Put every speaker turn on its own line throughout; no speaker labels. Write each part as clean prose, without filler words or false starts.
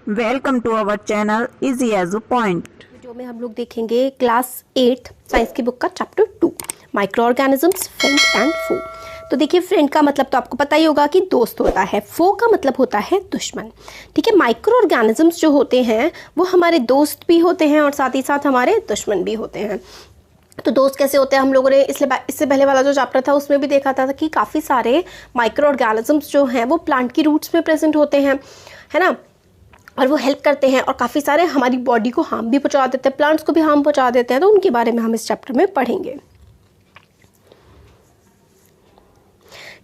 Welcome to our channel easy as a point.
Video में हम लोग देखेंगे क्लास 8 साइंस की बुक का chapter 2 micro organisms, friend and foe. तो देखिए, फ्रेंड का मतलब तो आपको पता ही होगा कि दोस्त होता है, फो का मतलब होता है दुश्मन। ठीक है, माइक्रो ऑर्गेनिजम्स जो होते हैं वो हमारे दोस्त भी होते हैं और साथ ही साथ हमारे दुश्मन भी होते हैं। तो दोस्त कैसे होते हैं, हम लोगों ने इससे पहले वाला जो चैप्टर था उसमें भी देखा था कि काफ़ी सारे माइक्रो ऑर्गेनिजम्स जो हैं वो प्लांट की रूट्स में प्रेजेंट होते हैं, है ना, और वो हेल्प करते हैं और काफ़ी सारे हमारी बॉडी को हार्म भी पहुंचा देते हैं, प्लांट्स को भी हार्म पहुंचा देते हैं। तो उनके बारे में हम इस चैप्टर में पढ़ेंगे।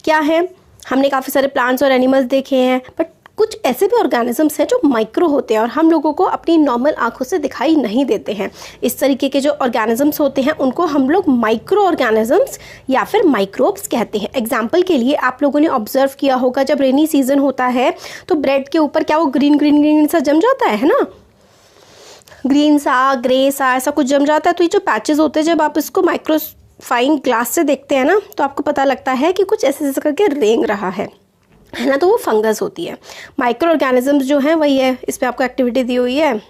क्या है, हमने काफ़ी सारे प्लांट्स और एनिमल्स देखे हैं, बट कुछ ऐसे भी ऑर्गेनिजम्स हैं जो माइक्रो होते हैं और हम लोगों को अपनी नॉर्मल आंखों से दिखाई नहीं देते हैं। इस तरीके के जो ऑर्गेनिजम्स होते हैं उनको हम लोग माइक्रो ऑर्गेनिजम्स या फिर माइक्रोब्स कहते हैं। एग्जाम्पल के लिए आप लोगों ने ऑब्जर्व किया होगा, जब रेनी सीजन होता है तो ब्रेड के ऊपर क्या वो ग्रीन ग्रीन ग्रीन सा जम जाता है ना, ग्रीन सा, ग्रे सा, ऐसा कुछ जम जाता है। तो ये जो पैचेस होते हैं, जब आप इसको माइक्रोफाइन ग्लास से देखते हैं ना, तो आपको पता लगता है कि कुछ ऐसे करके रेंग रहा है ना, तो वो फंगस होती है। माइक्रो ऑर्गेनिजम्स जो हैं वही है, इस पर आपको एक्टिविटी दी हुई है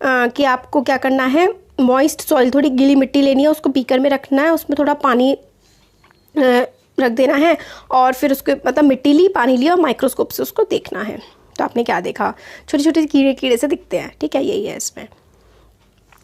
कि आपको क्या करना है, मॉइस्ट सॉइल, थोड़ी गीली मिट्टी लेनी है, उसको बीकर में रखना है, उसमें थोड़ा पानी रख देना है और फिर उसको मतलब मिट्टी ली, पानी लिया और माइक्रोस्कोप से उसको देखना है। तो आपने क्या देखा, छोटे छोटे कीड़े से दिखते हैं। ठीक है, यही है इसमें।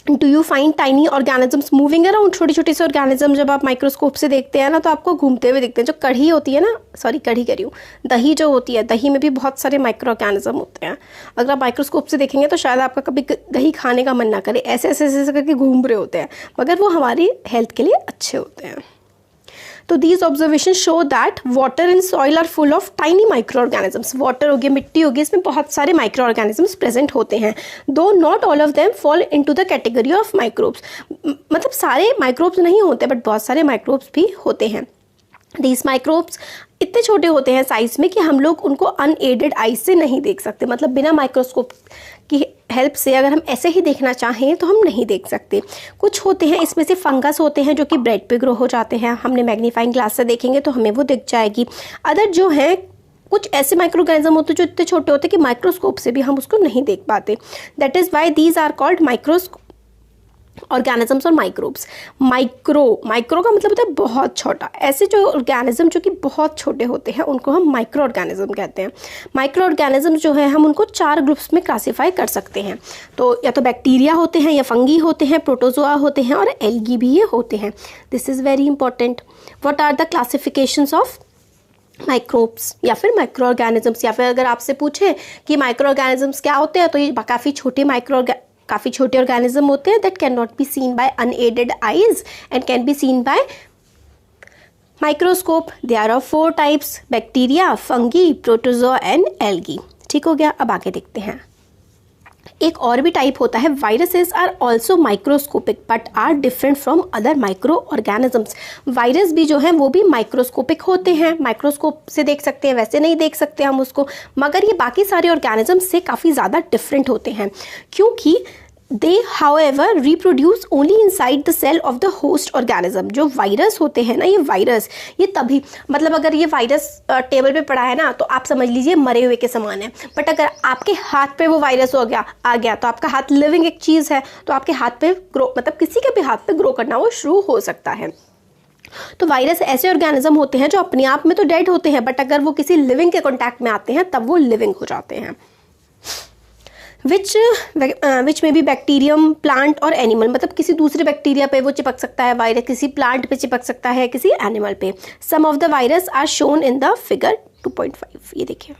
Do you find tiny organisms moving around? छोटे छोटे से ऑर्गेनिज्म जब आप माइक्रोस्कोप से देखते हैं ना तो आपको घूमते हुए दिखते हैं। जो कढ़ी होती है ना, सॉरी कढ़ी कह रही हूँ, दही जो होती है, दही में भी बहुत सारे माइक्रो ऑर्गेनिज्म होते हैं। अगर आप माइक्रोस्कोप से देखेंगे तो शायद आपका कभी दही खाने का मन ना करे, ऐसे ऐसे ऐसे करके घूम रहे होते हैं, मगर वो हमारी हेल्थ के लिए अच्छे होते हैं। तो these observation show that water and soil are full of tiny micro organisms. Water होगी, मिट्टी होगी, इसमें बहुत सारे माइक्रो ऑर्गेनिजम्स प्रेजेंट होते हैं। दो not all of them fall into the category of microbes. मतलब सारे माइक्रोब्स नहीं होते, बट बहुत सारे माइक्रोब्स भी होते हैं। दीज माइक्रोब्स इतने छोटे होते हैं साइज में कि हम लोग उनको अनएडेड आईज से नहीं देख सकते। मतलब बिना माइक्रोस्कोप की हेल्प से अगर हम ऐसे ही देखना चाहें तो हम नहीं देख सकते। कुछ होते हैं, इसमें से फंगस होते हैं जो कि ब्रेड पे ग्रो हो जाते हैं, हमने मैग्नीफाइंग ग्लास से देखेंगे तो हमें वो दिख जाएगी। अदर जो हैं, कुछ ऐसे माइक्रो ऑर्गेनिज्म होते हैं जो इतने छोटे होते हैं कि माइक्रोस्कोप से भी हम उसको नहीं देख पाते। That is why these are called microscope organisms और माइक्रोब्स। माइक्रो का मतलब होता है बहुत छोटा। ऐसे जो ऑर्गेनिज्म जो कि बहुत छोटे होते हैं उनको हम माइक्रो ऑर्गेनिज्म कहते हैं। माइक्रो ऑर्गेनिज्म जो है हम उनको 4 ग्रुप्स में क्लासीफाई कर सकते हैं। तो या तो बैक्टीरिया होते हैं, या फंगी होते हैं, प्रोटोजोआ होते हैं और एल्गी भी ये होते हैं। This is very important. What are the classifications of microbes या फिर माइक्रो ऑर्गेनिजम्स? या फिर अगर आपसे पूछे कि माइक्रो ऑर्गेनिजम्स क्या होते हैं, तो ये काफ़ी छोटे ऑर्गेनिज्म होते हैं that can not be seen by unaided eyes and can be seen by microscope. They are of 4 types: bacteria, fungi, protozoa and algae. ठीक हो गया, अब आगे देखते हैं। एक और भी टाइप होता है, viruses are also microscopic but are different from other micro organisms. Virus भी जो है वो भी माइक्रोस्कोपिक होते हैं, माइक्रोस्कोप से देख सकते हैं, वैसे नहीं देख सकते हम उसको, मगर ये बाकी सारे ऑर्गेनिजम्स से काफ़ी ज़्यादा डिफरेंट होते हैं, क्योंकि they however reproduce only inside the cell of the host organism. जो वायरस होते हैं ना, ये वायरस ये तभी, मतलब अगर ये वायरस टेबल पे पड़ा है ना तो आप समझ लीजिए मरे हुए के समान है। बट अगर आपके हाथ पे वो वायरस आ गया तो आपका हाथ लिविंग एक चीज़ है, तो आपके हाथ पे ग्रो, मतलब किसी के भी हाथ पे ग्रो करना वो शुरू हो सकता है। तो वायरस ऐसे ऑर्गेनिज्म होते हैं जो अपने आप में तो डेड होते हैं, बट अगर वो किसी लिविंग के कॉन्टैक्ट में आते हैं तब वो लिविंग हो जाते हैं। विच में भी बैक्टीरियम, प्लांट और एनिमल, मतलब किसी दूसरे बैक्टीरिया पे वो चिपक सकता है वायरस, किसी प्लांट पे चिपक सकता है, किसी एनिमल पे। Some of the virus are shown in the figure 2.5। ये देखिए,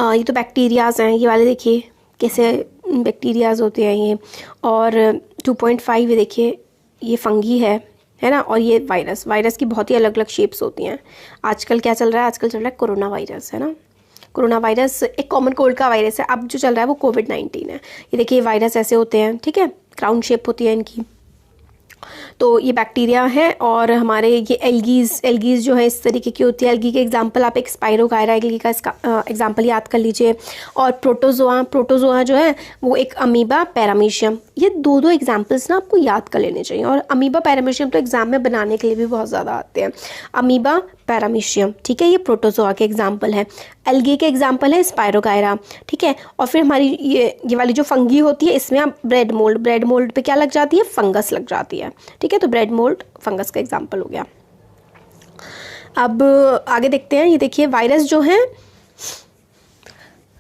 ये तो बैक्टीरियाज हैं, ये वाले देखिए कैसे बैक्टीरियाज होते हैं ये। और 2.5 ये देखिए, ये फंगी है ना, और ये वायरस की बहुत ही अलग अलग शेप्स होती हैं। आजकल क्या चल रहा है, आजकल चल रहा है कोरोना वायरस, है ना। कोरोना वायरस एक कॉमन कोल्ड का वायरस है, अब जो चल रहा है वो कोविड-19 है। ये देखिए वायरस ऐसे होते हैं, ठीक है, क्राउन शेप होती है इनकी। तो ये बैक्टीरिया है और हमारे ये एल्गीज जो है इस तरीके की होती है। एल्गी के एग्जांपल आप एक स्पाइरोगायरा एल्गी का इसका एग्जांपल याद कर लीजिए। और प्रोटोजोआ जो है वो एक अमीबा, पैरामीशियम, ये दो एग्जांपल्स ना आपको याद कर लेने चाहिए। और अमीबा पैरामीशियम तो एग्जाम में बनाने के लिए भी बहुत ज़्यादा आते हैं। अमीबा पैरामीशियम, ठीक है, ये प्रोटोजोआ के एग्जाम्पल है। एल्गी के एग्जाम्पल है स्पायरोगायरा, ठीक है। और फिर हमारी ये वाली जो फंगी होती है, इसमें आप ब्रेड मोल्ड पे क्या लग जाती है, फंगस लग जाती है, ठीक है। तो ब्रेड मोल्ड फंगस का एग्जाम्पल हो गया। अब आगे देखते हैं, ये देखिए वायरस जो हैं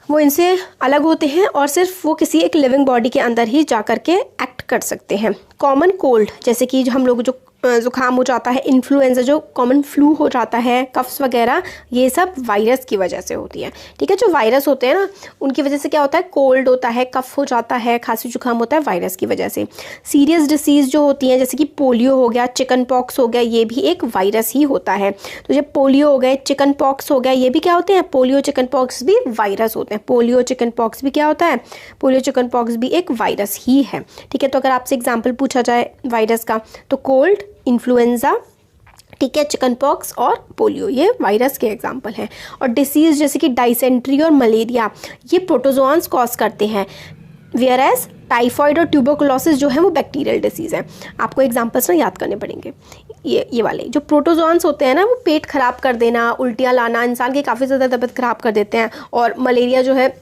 वो इनसे अलग होते हैं और सिर्फ वो किसी एक लिविंग बॉडी के अंदर ही जा कर के एक्ट कर सकते हैं। कॉमन कोल्ड, जैसे कि हम लोग जो ज़ुकाम हो जाता है, इन्फ्लुएंजा जो कॉमन फ्लू हो जाता है, कफ्स वगैरह, ये सब वायरस की वजह से होती है, ठीक है। जो वायरस होते हैं ना, उनकी वजह से क्या होता है, कोल्ड होता है, कफ हो जाता है, खांसी जुकाम होता है वायरस की वजह से। सीरियस डिसीज़ जो होती हैं, जैसे कि पोलियो हो गया, चिकन पॉक्स हो गया, ये भी एक वायरस ही होता है। तो जब पोलियो हो गए, चिकन पॉक्स हो गया, ये भी क्या होते हैं, पोलियो चिकन पॉक्स भी वायरस होते हैं। पोलियो चिकन पॉक्स भी क्या होता है, पोलियो चिकन पॉक्स भी एक वायरस ही है, ठीक है। तो अगर आपसे एग्जाम्पल पूछा जाए वायरस का, तो कोल्ड, इन्फ्लुएंजा, ठीक है, चिकन पॉक्स और पोलियो, ये वायरस के एग्जाम्पल हैं। और डिसीज़ जैसे कि डाइसेंट्री और मलेरिया, ये प्रोटोजोआन्स कॉज करते हैं, वेयर एज टाइफॉइड और ट्यूबरकुलोसिस जो है वो बैक्टीरियल डिसीज़ है। आपको एग्जाम्पल्स ना याद करने पड़ेंगे। ये वाले जो प्रोटोजोआन्स होते हैं ना, वो पेट खराब कर देना, उल्टियाँ लाना, इंसान की काफ़ी ज़्यादा तबीयत खराब कर देते हैं। और मलेरिया जो है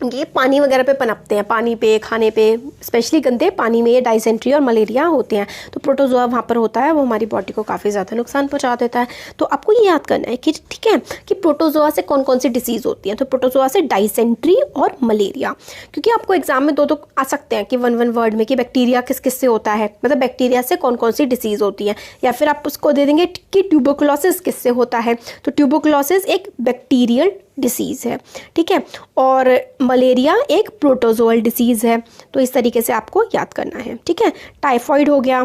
ये पानी वगैरह पे पनपते हैं, पानी पे, खाने पे, स्पेशली गंदे पानी में ये डाइसेंट्री और मलेरिया होते हैं। तो प्रोटोजोआ वहाँ पर होता है, वो हमारी बॉडी को काफ़ी ज़्यादा नुकसान पहुँचा देता है। तो आपको ये याद करना है कि ठीक है कि प्रोटोजोआ से कौन कौन सी डिसीज़ होती हैं। तो प्रोटोजोआ से डाइसेंट्री और मलेरिया, क्योंकि आपको एग्जाम में दो आ सकते हैं कि वन वर्ड में कि बैक्टीरिया किस किस से होता है, मतलब बैक्टीरिया से कौन कौन सी डिसीज़ होती है। या फिर आप उसको दे देंगे कि ट्यूबरकुलोसिस किससे होता है, तो ट्यूबरकुलोसिस एक बैक्टीरियल डिसीज़ है, ठीक है। और मलेरिया एक प्रोटोजोअल डिसीज़ है। तो इस तरीके से आपको याद करना है, ठीक है। टाइफॉइड हो गया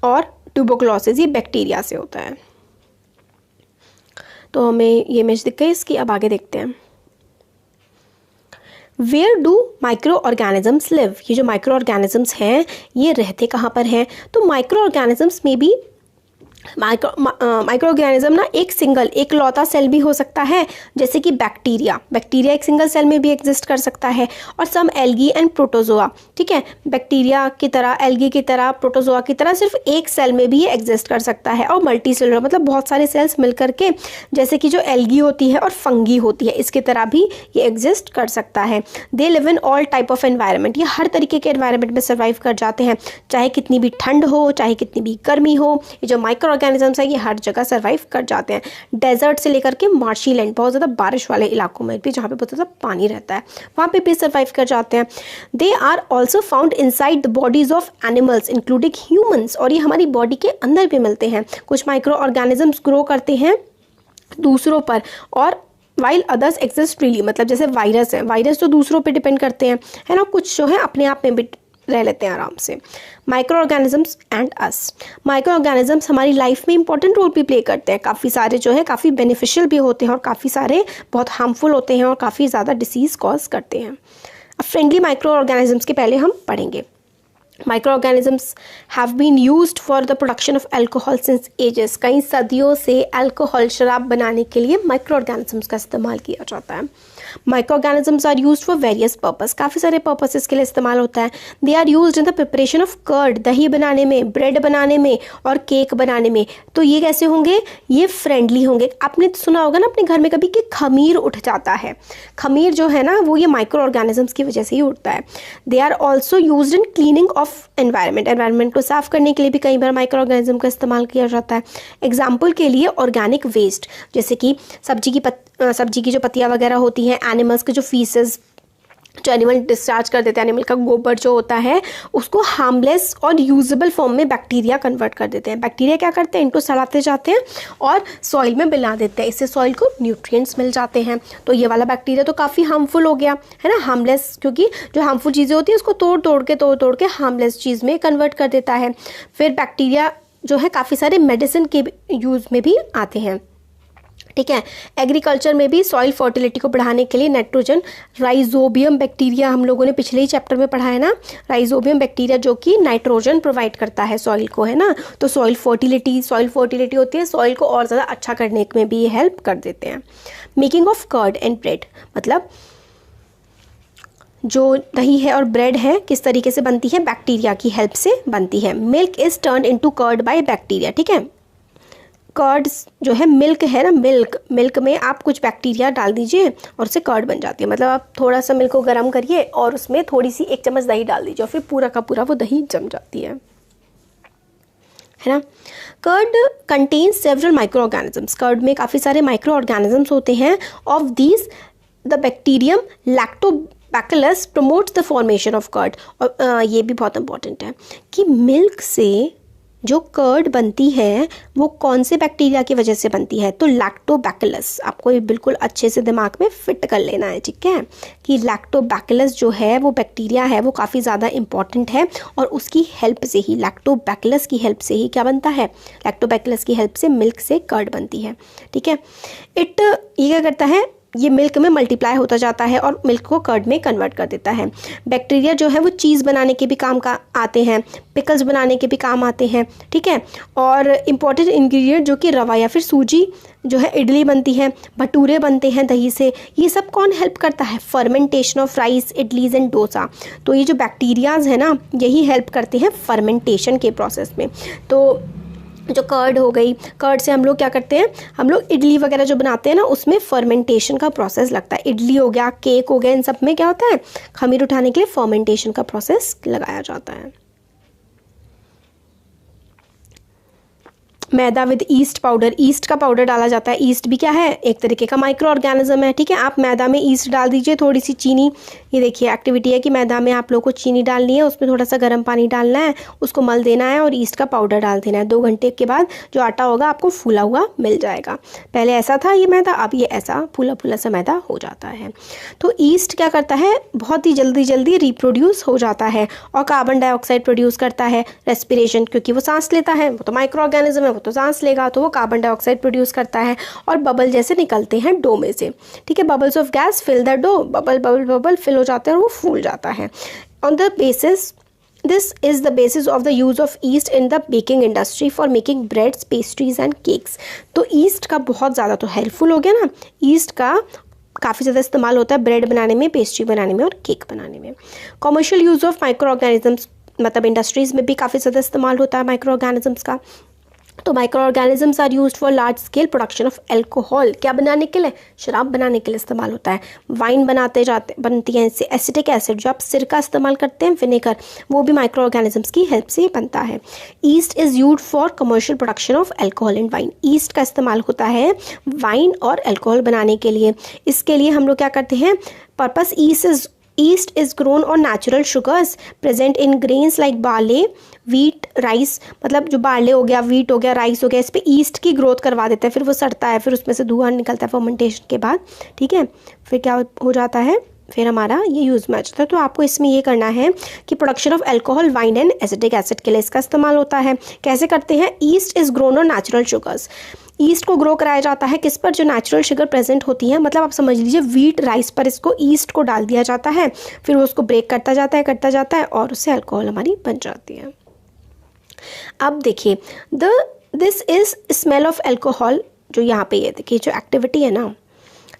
और ट्यूबरकुलोसिस, ये बैक्टीरिया से होता है। तो हमें ये इमेज दिख गई इसकी। अब आगे देखते हैं, where do micro organisms live. ये जो माइक्रो ऑर्गेनिजम्स हैं ये रहते कहाँ पर हैं। तो माइक्रो ऑर्गेनिजम्स में भी माइक्रो ऑर्गेनिज्म ना एक लौता सेल भी हो सकता है, जैसे कि बैक्टीरिया एक सिंगल सेल में भी एग्जिस्ट कर सकता है। और सम एल्गी एंड प्रोटोजोआ, ठीक है, बैक्टीरिया की तरह, एल्गी की तरह, प्रोटोजोआ की तरह सिर्फ एक सेल में भी ये एग्जिस्ट कर सकता है। और मल्टी सेलुलर मतलब बहुत सारे सेल्स मिलकर के, जैसे कि जो एल्गी होती है और फंगी होती है, इसकी तरह भी ये एग्जिस्ट कर सकता है। They live in all type of environment, ये हर तरीके के एनवायरनमेंट में सर्वाइव कर जाते हैं, चाहे कितनी भी ठंड हो, चाहे कितनी भी गर्मी हो। ये जो माइक्रो ऑर्गेनिजम्स है ये हर जगह सर्वाइव कर जाते हैं। डेजर्ट से लेकर के मार्शी लैंड, बहुत ज़्यादा बारिश वाले इलाकों में भी, जहाँ पे बहुत ज़्यादा पानी रहता है, वहाँ पे भी सर्वाइव कर जाते हैं। They are also found inside the bodies of animals including humans, और ये हमारी बॉडी के अंदर भी मिलते हैं। कुछ माइक्रो ऑर्गेनिजम्स ग्रो करते हैं दूसरों पर, और वाइल अदर्स एग्जिस्ट फ्रीली, मतलब जैसे वायरस है, वायरस तो दूसरों पे डिपेंड करते हैं, है ना, कुछ जो है अपने आप में भी रह लेते हैं आराम से। Micro organisms and us, micro organisms हमारी लाइफ में इंपॉर्टेंट रोल भी प्ले करते हैं। काफ़ी सारे जो है काफ़ी बेनिफिशियल भी होते हैं और काफ़ी सारे बहुत हार्मफुल होते हैं और काफ़ी ज़्यादा डिसीज़ कॉज करते हैं। अब फ्रेंडली माइक्रो ऑर्गेनिजम्स के पहले हम पढ़ेंगे। Microorganisms have been used for the production of alcohol since ages. कई सदियों से अल्कोहल शराब बनाने के लिए माइक्रो ऑर्गेनिजम्स का इस्तेमाल किया जाता है। Micro organisms are used for various purpose, काफ़ी सारे पर्पसेस के लिए इस्तेमाल होता है। They are used in the preparation of curd, दही बनाने में, ब्रेड बनाने में और केक बनाने में। तो ये कैसे होंगे, ये फ्रेंडली होंगे। आपने तो सुना होगा ना अपने घर में कभी कि खमीर उठ जाता है, खमीर जो है ना वो ये माइक्रो ऑर्गेनिजम्स की वजह से ही उठता है। They are also used in cleaning of environment को साफ करने के लिए भी कई बार माइक्रो ऑर्गेनिज्म का इस्तेमाल किया जाता है। एग्जाम्पल के लिए ऑर्गेनिक वेस्ट, जैसे कि सब्जी की जो पत्तियाँ वगैरह होती हैं, एनिमल्स के जो फीसेस जो एनिमल डिस्चार्ज कर देते हैं, एनिमल का गोबर जो होता है उसको हार्मलेस और यूजेबल फॉर्म में बैक्टीरिया कन्वर्ट कर देते हैं। बैक्टीरिया क्या करते हैं, इनको सड़ाते जाते हैं और सॉइल में मिला देते हैं, इससे सॉइल को न्यूट्रिएंट्स मिल जाते हैं। तो ये वाला बैक्टीरिया तो काफ़ी हार्मफुल हो गया है ना, हार्मलेस, क्योंकि जो हार्मफुल चीज़ें होती हैं उसको तोड़ के हार्मलेस चीज़ में कन्वर्ट कर देता है। फिर बैक्टीरिया जो है काफ़ी सारे मेडिसिन के यूज़ में भी आते हैं, ठीक है। एग्रीकल्चर में भी सॉइल फर्टिलिटी को बढ़ाने के लिए नाइट्रोजन, राइजोबियम बैक्टीरिया, हम लोगों ने पिछले ही चैप्टर में पढ़ा है ना, राइजोबियम बैक्टीरिया जो कि नाइट्रोजन प्रोवाइड करता है सॉइल को, है ना। तो सॉइल फर्टिलिटी होती है, सॉइल को और ज़्यादा अच्छा करने में भी ये हेल्प कर देते हैं। Making of curd and bread, मतलब जो दही है और ब्रेड है किस तरीके से बनती है, बैक्टीरिया की हेल्प से बनती है। Milk is turn into curd by bacteria, ठीक है। कर्ड जो है मिल्क है ना, मिल्क में आप कुछ बैक्टीरिया डाल दीजिए और उससे कर्ड बन जाती है। मतलब आप थोड़ा सा मिल्क को गर्म करिए और उसमें थोड़ी सी 1 चम्मच दही डाल दीजिए और फिर पूरा का पूरा वो दही जम जाती है ना। Curd contains several micro organisms, curd में काफ़ी सारे माइक्रो ऑर्गेनिजम्स होते हैं। Of these the bacterium lactobacillus promotes the formation of curd. और ये भी बहुत इंपॉर्टेंट है कि मिल्क से जो कर्ड बनती है वो कौन से बैक्टीरिया की वजह से बनती है, तो लैक्टोबैसिलस। आपको ये बिल्कुल अच्छे से दिमाग में फिट कर लेना है, ठीक है, कि लैक्टोबैसिलस जो है वो बैक्टीरिया है, वो काफ़ी ज़्यादा इंपॉर्टेंट है और उसकी हेल्प से ही, लैक्टोबैसिलस की हेल्प से ही क्या बनता है, लैक्टोबैसिलस की हेल्प से मिल्क से कर्ड बनती है, ठीक है। ये क्या करता है, ये मिल्क में मल्टीप्लाई होता जाता है और मिल्क को कर्ड में कन्वर्ट कर देता है। बैक्टीरिया जो है वो चीज़ बनाने के भी काम का आते हैं, पिकल्स बनाने के भी काम आते हैं, ठीक है। और इम्पॉर्टेंट इंग्रेडिएंट जो कि रवा या फिर सूजी जो है, इडली बनती है, भटूरे बनते हैं दही से, ये सब कौन हेल्प करता है, fermentation of rice, idlis and dosa. तो ये जो बैक्टीरियाज है ना, यही हेल्प करते हैं फर्मेंटेशन के प्रोसेस में। तो जो कर्ड हो गई, कर्ड से हम लोग क्या करते हैं, हम लोग इडली वगैरह जो बनाते हैं ना, उसमें फर्मेंटेशन का प्रोसेस लगता है। इडली हो गया, केक हो गया, इन सब में क्या होता है, खमीर उठाने के लिए फर्मेंटेशन का प्रोसेस लगाया जाता है। मैदा विद ईस्ट पाउडर, ईस्ट का पाउडर डाला जाता है। ईस्ट भी क्या है, एक तरीके का माइक्रो ऑर्गेनिज्म है, ठीक है। आप मैदा में ईस्ट डाल दीजिए, थोड़ी सी चीनी, ये देखिए एक्टिविटी है कि मैदा में आप लोग को चीनी डालनी है, उसमें थोड़ा सा गर्म पानी डालना है, उसको मल देना है और ईस्ट का पाउडर डाल देना है। 2 घंटे के बाद जो आटा होगा आपको फूला हुआ मिल जाएगा। पहले ऐसा था ये मैदा, अब ये ऐसा फूला फूला सा मैदा हो जाता है। तो ईस्ट क्या करता है, बहुत ही जल्दी रिप्रोड्यूस हो जाता है और कार्बन डाइऑक्साइड प्रोड्यूस करता है, रेस्पिरेशन, क्योंकि वो सांस लेता है, वो तो माइक्रो ऑर्गेनिज्म है, तो सांस लेगा तो वो कार्बन डाइऑक्साइड प्रोड्यूस करता है और बबल जैसे निकलते हैं डो में से, ठीक है। Bubbles of gas fill the dough, bubble fill हो जाते हैं और वो फूल जाता है। On the basis, this is the basis of the use of yeast in the baking industry for making breads, pastries and cakes. तो ईस्ट का बहुत ज़्यादा तो हेल्पफुल हो गया ना, ईस्ट का काफ़ी ज़्यादा इस्तेमाल होता है ब्रेड बनाने में, पेस्ट्री बनाने में और केक बनाने में। Commercial use of micro organisms, मतलब इंडस्ट्रीज़ में भी काफ़ी ज़्यादा इस्तेमाल होता है माइक्रो ऑर्गेनिजम्स का। तो micro organisms are used for large scale production of alcohol, क्या बनाने के लिए, शराब बनाने के लिए इस्तेमाल होता है। वाइन बनती है इससे। एसिटिक एसिड जो आप सिरका इस्तेमाल करते हैं, विनेगर, वो भी माइक्रो ऑर्गेनिजम्स की हेल्प से बनता है। East is used for commercial production of alcohol and wine, east का इस्तेमाल होता है वाइन और एल्कोहल बनाने के लिए। इसके लिए हम लोग क्या करते हैं, purpose east is grown on natural sugars present in grains like barley, wheat, rice, मतलब जो बार्ले हो गया, वीट हो गया, राइस हो गया, इस पे ईस्ट की ग्रोथ करवा देता है, फिर वो सड़ता है, फिर उसमें से धुआं निकलता है फर्मेंटेशन के बाद, ठीक है। फिर क्या हो जाता है, फिर हमारा ये यूज़ में आ जाता है। तो आपको इसमें ये करना है कि production of alcohol, wine and acetic acid के लिए इसका इस्तेमाल होता है। कैसे करते हैं, east is grown on natural sugars, east को ग्रो कराया जाता है किस पर, जो नेचुरल शुगर प्रेजेंट होती है, मतलब आप समझ लीजिए वीट, राइस पर इसको ईस्ट को डाल दिया जाता है, फिर वो उसको ब्रेक करता जाता है और उससे अल्कोहल हमारी बन जाती है। अब देखिए, this is smell of alcohol, जो यहाँ पे ये देखिए जो एक्टिविटी है ना,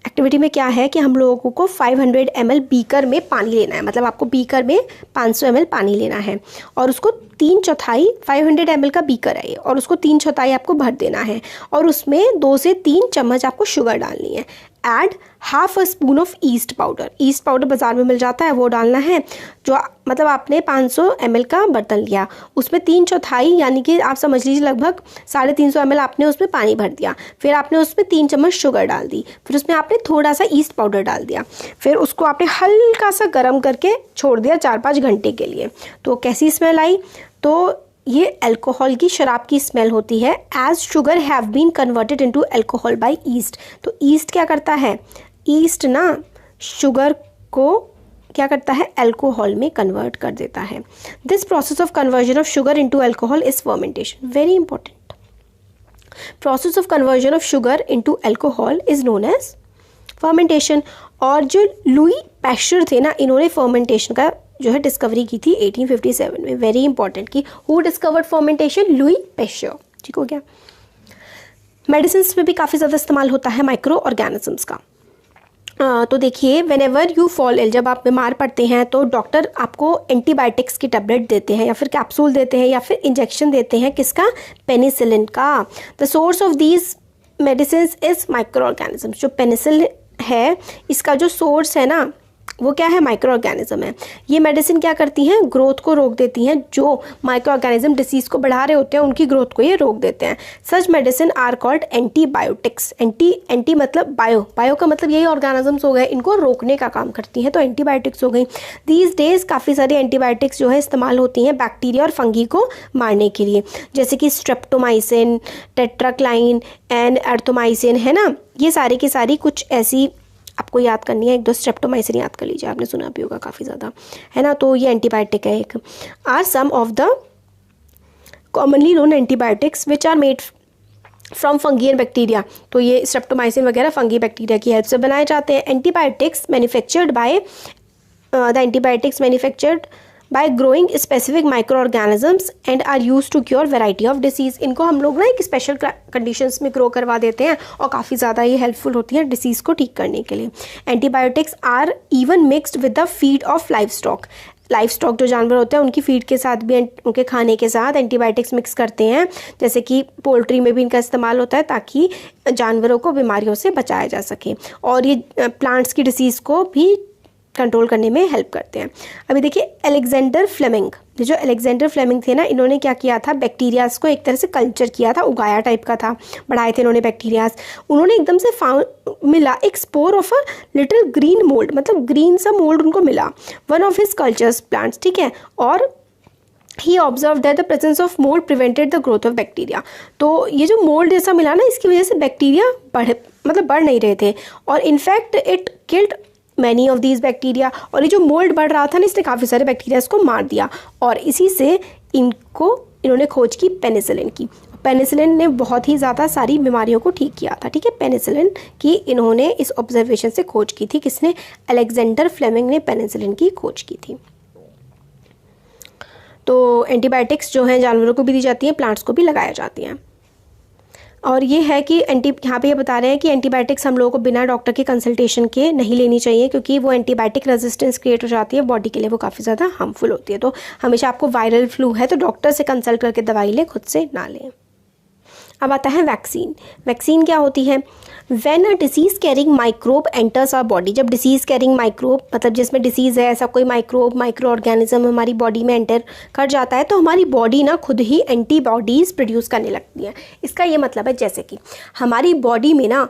एक्टिविटी में क्या है कि हम लोगों को 500 ml बीकर में पानी लेना है, मतलब आपको बीकर में 500 ml पानी लेना है और उसको 3/4, 500 ml का बीकर है ये, और उसको 3/4 आपको भर देना है और उसमें 2 से 3 चम्मच आपको शुगर डालनी है। Add half a spoon of east powder, east powder बाज़ार में मिल जाता है, वो डालना है। जो मतलब आपने 500 ml का बर्तन लिया, उसमें 3/4 यानी कि आप समझ लीजिए लगभग 350 ml आपने उसमें पानी भर दिया, फिर आपने उसमें 3 चम्मच शुगर डाल दी, फिर उसमें आपने थोड़ा सा ईस्ट पाउडर डाल दिया, फिर उसको आपने हल्का सा गर्म करके छोड़ दिया 4-5 घंटे के लिए। तो कैसी स्मेल आई, तो ये अल्कोहल की, शराब की स्मेल होती है। As sugar have been converted into alcohol by yeast, तो ईस्ट क्या करता है, ईस्ट ना शुगर को क्या करता है, अल्कोहल में कन्वर्ट कर देता है। This process of conversion of sugar into alcohol is fermentation, very important. Process of conversion of sugar into alcohol is known as fermentation. और जो लुई पैस्चर थे ना, इन्होंने फर्मेंटेशन का जो है डिस्कवरी की थी 1857 में, वेरी इंपॉर्टेंट, कि who discovered fermentation, Louis pasture, ठीक हो गया। मेडिसिन में भी काफ़ी ज़्यादा इस्तेमाल होता है माइक्रो ऑर्गेनिजम्स का। तो देखिए, whenever you fall ill, जब आप बीमार पड़ते हैं तो डॉक्टर आपको एंटीबायोटिक्स की टेबलेट देते हैं या फिर कैप्सूल देते हैं या फिर इंजेक्शन देते हैं, किसका? पेनिसिलिन का। The source of these medicine is micro organism. जो पेनिसिलिन है इसका जो सोर्स है ना वो क्या है? माइक्रो ऑर्गेनिज्म है। ये मेडिसिन क्या करती हैं? ग्रोथ को रोक देती हैं। जो माइक्रो ऑर्गेनिज्म डिसीज को बढ़ा रहे होते हैं उनकी ग्रोथ को ये रोक देते हैं। Such medicine are called antibiotics. Anti मतलब बायो का मतलब यही ऑर्गेनिजम्स हो गए, इनको रोकने का काम करती हैं, तो एंटीबायोटिक्स हो गई। दीज डेज काफ़ी सारी एंटीबायोटिक्स जो है इस्तेमाल होती हैं बैक्टीरिया और फंगी को मारने के लिए, जैसे कि स्ट्रेप्टोमाइसिन, टेट्राक्लाइन एंड एर्थोमाइसिन, है ना। ये सारी की सारी कुछ ऐसी आपको याद करनी है। 1-2 स्ट्रेप्टोमाइसिन याद कर लीजिए, आपने सुना भी होगा काफ़ी ज़्यादा, है ना। तो ये एंटीबायोटिक है एक। Are some of the commonly known antibiotics which are made from fungi and bacteria. तो ये स्ट्रेप्टोमाइसिन वगैरह फंगी बैक्टीरिया की हेल्प से बनाए जाते हैं। Antibiotics manufactured by growing specific micro organisms and are use to cure variety of disease. इनको हम लोग ना एक स्पेशल कंडीशंस में ग्रो करवा देते हैं और काफ़ी ज़्यादा ये हेल्पफुल होती है डिसीज़ को ठीक करने के लिए। Antibiotics are even mixed with the feed of life stock जो जानवर होते हैं उनकी फीड के साथ भी, उनके खाने के साथ एंटीबायोटिक्स मिक्स करते हैं। जैसे कि पोल्ट्री में भी इनका इस्तेमाल होता है ताकि जानवरों को बीमारियों से बचाया जा सके, और ये प्लांट्स की डिसीज़ को भी कंट्रोल करने में हेल्प करते हैं। अभी देखिए अलेक्जेंडर फ्लेमिंग, जो अलेक्जेंडर फ्लेमिंग थे ना, इन्होंने क्या किया था? बैक्टीरियाज को एक तरह से कल्चर किया था, उगाया टाइप का था, बढ़ाए थे इन्होंने बैक्टीरियाज। उन्होंने एकदम से मिला एक spore of a little green mould, मतलब ग्रीन सा मोल्ड उनको मिला, one of his cultures plants, ठीक है। और he observe that the presence of mould prevented the growth of bacteria. तो ये जो मोल्ड जैसा मिला ना, इसकी वजह से बैक्टीरिया बढ़ नहीं रहे थे, और in fact it killed many of these bacteria. और ये जो मोल्ड बढ़ रहा था ना, इसने काफ़ी सारे बैक्टीरिया को मार दिया, और इसी से इन्होंने खोज की पेनिसिलिन की। पेनिसिलिन ने बहुत ही ज़्यादा सारी बीमारियों को ठीक किया था, ठीक है। पेनिसिलिन की इन्होंने इस ऑब्जर्वेशन से खोज की थी, किसने? अलेक्जेंडर फ्लेमिंग ने पेनिसिलिन की खोज की थी। तो एंटीबायोटिक्स जो हैं जानवरों को भी दी जाती हैं, प्लांट्स को भी लगाया जाती हैं। और ये है कि यहाँ पे ये बता रहे हैं कि एंटीबायोटिक्स हम लोगों को बिना डॉक्टर के कंसल्टेशन के नहीं लेनी चाहिए, क्योंकि वो एंटीबायोटिक रेजिस्टेंस क्रिएट हो जाती है, बॉडी के लिए वो काफ़ी ज़्यादा हार्मफुल होती है। तो हमेशा आपको वायरल फ्लू है तो डॉक्टर से कंसल्ट करके दवाई लें, खुद से ना लें। अब आता है वैक्सीन। वैक्सीन क्या होती है? When a disease carrying microbe enters our body. जब डिसीज कैरिंग माइक्रोब मतलब जिसमें डिसीज़ है, ऐसा कोई माइक्रो ऑर्गेनिज्म हमारी बॉडी में एंटर कर जाता है, तो हमारी बॉडी ना खुद ही एंटीबॉडीज़ प्रोड्यूस करने लगती है। इसका ये मतलब है जैसे कि हमारी बॉडी में ना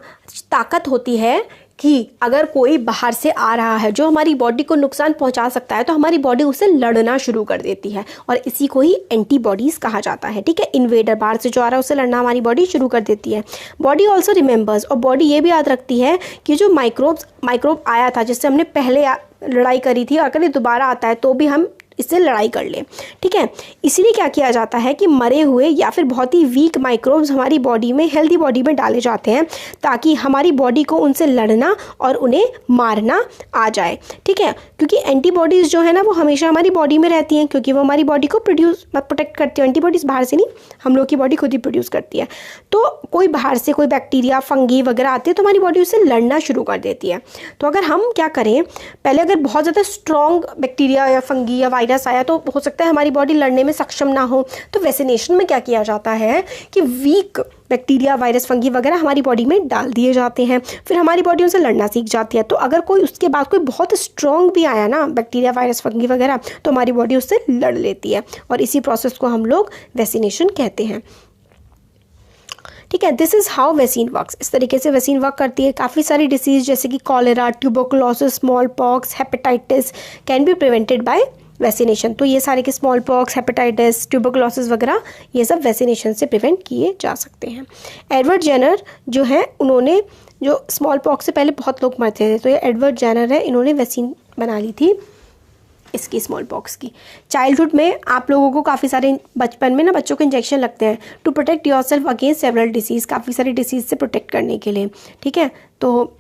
ताकत होती है कि अगर कोई बाहर से आ रहा है जो हमारी बॉडी को नुकसान पहुंचा सकता है, तो हमारी बॉडी उससे लड़ना शुरू कर देती है, और इसी को ही एंटीबॉडीज़ कहा जाता है, ठीक है। इन्वेडर बाहर से जो आ रहा है उससे लड़ना हमारी बॉडी शुरू कर देती है। बॉडी ऑल्सो रिमेंबर्स, और बॉडी ये भी याद रखती है कि जो माइक्रोब आया था जिससे हमने पहले लड़ाई करी थी, अगर ये दोबारा आता है तो भी हम इससे लड़ाई कर लें, ठीक है। इसीलिए क्या किया जाता है कि मरे हुए या फिर बहुत ही वीक माइक्रोब्स हमारी बॉडी में, हेल्दी बॉडी में डाले जाते हैं, ताकि हमारी बॉडी को उनसे लड़ना और उन्हें मारना आ जाए, ठीक है। क्योंकि एंटीबॉडीज़ जो है ना वो हमेशा हमारी बॉडी में रहती हैं, क्योंकि वो हमारी बॉडी को प्रोटेक्ट करती है। एंटीबॉडीज़ बाहर से नहीं, हम लोग की बॉडी खुद ही प्रोड्यूस करती है। तो कोई बाहर से कोई बैक्टीरिया, फंगी वगैरह आते हैं तो हमारी बॉडी उससे लड़ना शुरू कर देती है। तो अगर हम क्या करें, पहले अगर बहुत ज़्यादा स्ट्रॉन्ग बैक्टीरिया या फंगी या वायरस आया तो हो सकता है हमारी बॉडी लड़ने में सक्षम ना हो, तो वैक्सीनेशन में क्या किया जाता है कि वीक बैक्टीरिया, वायरस, फंगी वगैरह हमारी बॉडी में डाल दिए जाते हैं, फिर हमारी बॉडी उनसे लड़ना सीख जाती है। तो अगर कोई उसके बाद कोई बहुत स्ट्रॉन्ग भी आया ना, बैक्टीरिया, वायरस, फंगी वगैरह, तो हमारी बॉडी उससे लड़ लेती है, और इसी प्रोसेस को हम लोग वैक्सीनेशन कहते हैं, ठीक है। This is how vaccine works. इस तरीके से वैक्सीन वर्क करती है। काफ़ी सारी डिसीज़ जैसे कि cholera, tuberculosis, small pox, hepatitis can be prevented by vaccination. तो ये सारे के स्मॉल पॉक्स, हेपेटाइटिस, ट्यूबरकुलोसिस वगैरह ये सब वैक्सीनेशन से प्रिवेंट किए जा सकते हैं। एडवर्ड जेनर जो है, उन्होंने जो स्मॉल पॉक्स से पहले बहुत लोग मरते थे, तो ये एडवर्ड जेनर है, इन्होंने वैक्सीन बना ली थी इसकी, स्मॉल पॉक्स की। चाइल्डहुड में आप लोगों को काफ़ी सारे, बचपन में ना बच्चों को इंजेक्शन लगते हैं to protect yourself against several disease, काफ़ी सारी डिसीज़ से प्रोटेक्ट करने के लिए, ठीक है। तो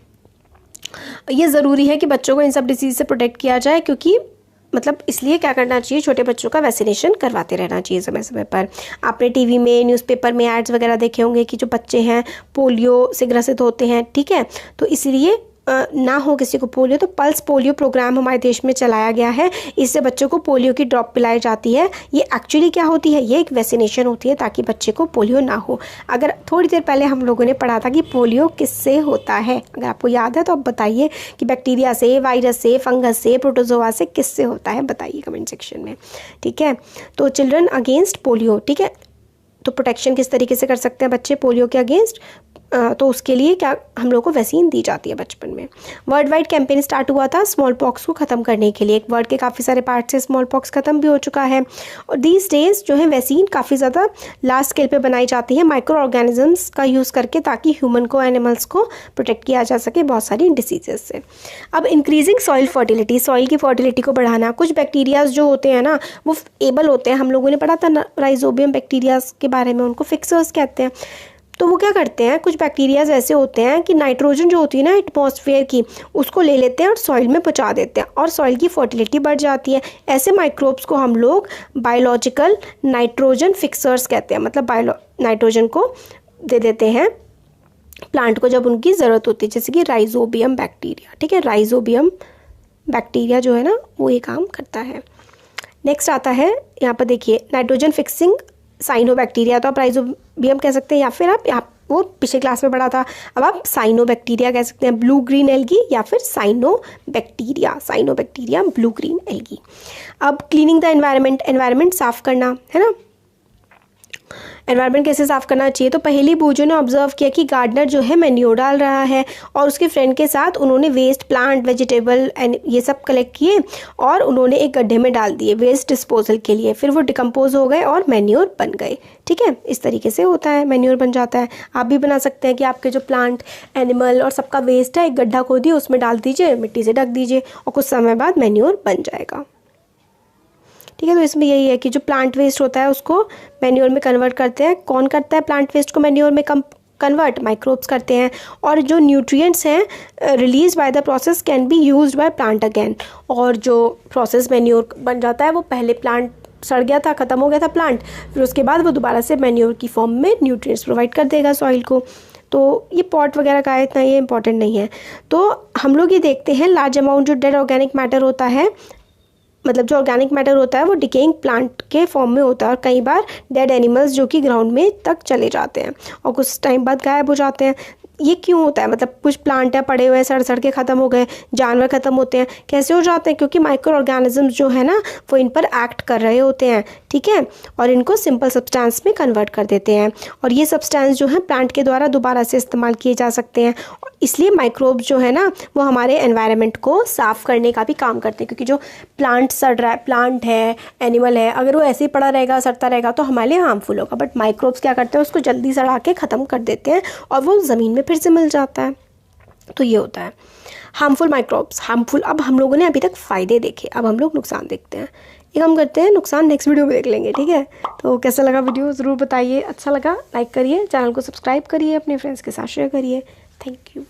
ये ज़रूरी है कि बच्चों को इन सब डिसीज़ से प्रोटेक्ट किया जाए, क्योंकि मतलब इसलिए क्या करना चाहिए, छोटे बच्चों का वैक्सीनेशन करवाते रहना चाहिए समय समय पर। आपने टीवी में, न्यूज़पेपर में एड्स वगैरह देखे होंगे कि जो बच्चे हैं पोलियो से ग्रसित होते हैं, ठीक है। तो इसलिए ना हो किसी को पोलियो, तो पल्स पोलियो प्रोग्राम हमारे देश में चलाया गया है। इससे बच्चों को पोलियो की ड्रॉप पिलाई जाती है। ये एक्चुअली क्या होती है, ये एक वैक्सीनेशन होती है ताकि बच्चे को पोलियो ना हो। अगर थोड़ी देर पहले हम लोगों ने पढ़ा था कि पोलियो किससे होता है, अगर आपको याद है तो आप बताइए कि बैक्टीरिया से, वायरस से, फंगस से, प्रोटोजोआ से, किससे होता है, बताइए कमेंट सेक्शन में। ठीक है, तो चिल्ड्रन अगेंस्ट पोलियो, ठीक है, तो प्रोटेक्शन किस तरीके से कर सकते हैं बच्चे पोलियो के अगेंस्ट, तो उसके लिए क्या हम लोग को वैक्सीन दी जाती है बचपन में। वर्ल्ड वाइड कैंपेन स्टार्ट हुआ था स्मॉल पॉक्स को ख़त्म करने के लिए। एक वर्ड के काफ़ी सारे पार्ट से स्मॉल पॉक्स ख़त्म भी हो चुका है। और दीज डेज जो है वैक्सीन काफ़ी ज़्यादा लार्ज स्केल पे बनाई जाती है माइक्रो ऑर्गेनिजम्स का यूज़ करके, ताकि ह्यूमन को, एनिमल्स को प्रोटेक्ट किया जा सके बहुत सारी डिसीजेज से। अब इंक्रीजिंग सॉइल फर्टिलिटी, सॉइल की फर्टिलिटी को बढ़ाना। कुछ बैक्टीरियाज जो होते हैं ना वो एबल होते हैं, हम लोगों ने पढ़ा था राइजोबियम बैक्टीरियाज के बारे में, उनको फिक्सर्स कहते हैं। तो वो क्या करते हैं, कुछ बैक्टीरियाज ऐसे होते हैं कि नाइट्रोजन जो होती है ना एटमॉस्फेयर की, उसको ले लेते हैं और सॉइल में पहुंचा देते हैं और सॉइल की फर्टिलिटी बढ़ जाती है। ऐसे माइक्रोब्स को हम लोग बायोलॉजिकल नाइट्रोजन फिक्सर्स कहते हैं, मतलब नाइट्रोजन को दे देते हैं प्लांट को जब उनकी ज़रूरत होती है, जैसे कि राइजोबियम बैक्टीरिया। ठीक है, राइजोबियम बैक्टीरिया जो है ना वो ये काम करता है। नेक्स्ट आता है यहाँ पर देखिए नाइट्रोजन फिक्सिंग साइनोबैक्टीरिया, तो आप राइजोबियम कह सकते हैं या फिर आप वो पिछले क्लास में पढ़ा था, अब आप साइनोबैक्टीरिया कह सकते हैं, ब्लू ग्रीन एल्गी या फिर साइनोबैक्टीरिया ब्लू ग्रीन एल्गी। अब क्लीनिंग द एनवायरनमेंट साफ़ करना है ना। एनवायरनमेंट कैसे साफ़ करना चाहिए, तो पहली बूझों ने ऑब्जर्व किया कि गार्डनर जो है मैन्योर डाल रहा है और उसके फ्रेंड के साथ उन्होंने वेस्ट, प्लांट, वेजिटेबल एंड ये सब कलेक्ट किए और उन्होंने एक गड्ढे में डाल दिए वेस्ट डिस्पोजल के लिए। फिर वो डिकम्पोज हो गए और मैन्योर बन गए। ठीक है, इस तरीके से होता है, मैन्योर बन जाता है। आप भी बना सकते हैं कि आपके जो प्लांट, एनिमल और सबका वेस्ट है एक गड्ढा खोदिए, उसमें डाल दीजिए, मिट्टी से ढक दीजिए और कुछ समय बाद मैन्योर बन जाएगा। ठीक है, तो इसमें यही है कि जो प्लांट वेस्ट होता है उसको मैन्योर में कन्वर्ट करते हैं। कौन करता है प्लांट वेस्ट को मैन्योर में कन्वर्ट? माइक्रोब्स करते हैं। और जो न्यूट्रिएंट्स हैं release by the process can be used by plant again. और जो प्रोसेस मैन्योर बन जाता है वो पहले प्लांट सड़ गया था, ख़त्म हो गया था प्लांट, फिर उसके बाद वो दोबारा से मैन्योर की फॉर्म में न्यूट्रिएंट्स प्रोवाइड कर देगा सॉइल को। तो ये पॉट वगैरह का है, इतना ये इंपॉर्टेंट नहीं है। तो हम लोग ये देखते हैं लार्ज अमाउंट जो डेड ऑर्गेनिक मैटर होता है, मतलब जो ऑर्गेनिक मैटर होता है वो डिकेइंग प्लांट के फॉर्म में होता है और कई बार डेड एनिमल्स जो कि ग्राउंड में तक चले जाते हैं और कुछ टाइम बाद गायब हो जाते हैं। ये क्यों होता है? मतलब कुछ प्लांट है पड़े हुए हैं, सड़ सड़ के ख़त्म हो गए, जानवर ख़त्म होते हैं, कैसे हो जाते हैं? क्योंकि माइक्रो ऑर्गेनिजम्स जो है ना वो इन पर एक्ट कर रहे होते हैं। ठीक है, और इनको सिंपल सब्सटेंस में कन्वर्ट कर देते हैं और ये सब्सटेंस जो है प्लांट के द्वारा दोबारा से इस्तेमाल किए जा सकते हैं। इसलिए माइक्रोब्स जो है ना वो हमारे एनवायरनमेंट को साफ़ करने का भी काम करते हैं, क्योंकि जो प्लांट सड़ रहा है, प्लांट है, एनिमल है, अगर वो ऐसे ही पड़ा रहेगा, सड़ता रहेगा तो हमारे लिए हार्मफुल होगा। बट माइक्रोब्स क्या करते हैं, उसको जल्दी सड़ा के ख़त्म कर देते हैं और वो ज़मीन में फिर से मिल जाता है। तो ये होता है हार्मफुल माइक्रोब्स। हार्मफुल, अब हम लोगों ने अभी तक फ़ायदे देखे, अब हम लोग नुकसान देखते हैं। एक हम करते हैं नुकसान नेक्स्ट वीडियो में देख लेंगे। ठीक है, तो कैसा लगा वीडियो ज़रूर बताइए। अच्छा लगा लाइक करिए, चैनल को सब्सक्राइब करिए, अपने फ्रेंड्स के साथ शेयर करिए। Thank you.